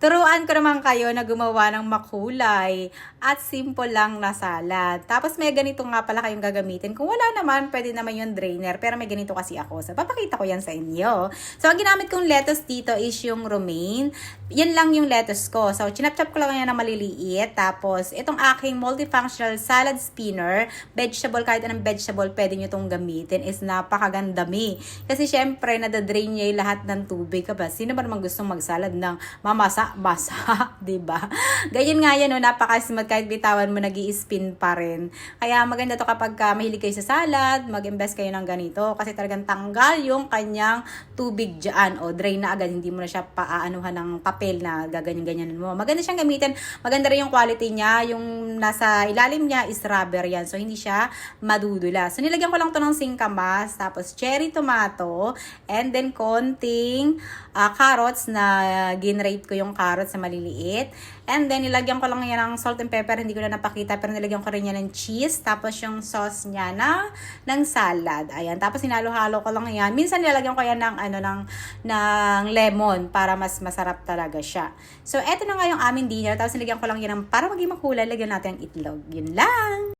turuan ko naman kayo na gumawa ng makulay at simple lang na salad. Tapos may ganito nga pala kayong gagamitin. Kung wala naman, pwede naman yung drainer. Pero may ganito kasi ako. So, papakita ko yan sa inyo. So, ang ginamit kong lettuce dito is yung romaine. Yan lang yung lettuce ko. So, chinap-chop ko lang yan na maliliit. Tapos, itong aking multifunctional salad spinner, vegetable, kahit anong vegetable, pwede nyo itong gamitin, is napakagandami. Kasi, syempre, nadadrain niya yung lahat ng tubig. Kapag, sino ba naman gustong magsalad ng mamasa-basa, diba? Ganyan nga yan, no? Napaka-smooth, kahit bitawan mo, nag-i-spin pa rin. Kaya, maganda to kapag mahilig kayo sa salad, mag-invest kayo ng ganito. Kasi talagang tanggal yung kanyang tubig dyan. O, drain na agad. Hindi mo na siya paaanuhan ng papel na gaganyan-ganyan mo. Maganda siyang gamitin. Maganda rin yung quality niya. Yung nasa ilalim niya is rubber yan. So, hindi siya madudula. So, nilagyan ko lang to ng singkamas. Tapos, cherry tomato. And then, konting carrots na ginrate ko yung carrots na maliliit. And then, nilagyan ko lang yan ng salt and pepper. Hindi ko na napakita. Pero nilagyan ko rin yan ng cheese. Tapos, yung sauce niya ng salad. Ayan. Tapos, hinalo-halo ko lang yan. Minsan, nilagyan ko yan ng lemon para mas masarap talaga siya. So, eto na nga yung aming dinner. Tapos, nilagyan ko lang yan ng para maging makulay. Lagyan natin ang itlog. Yun lang.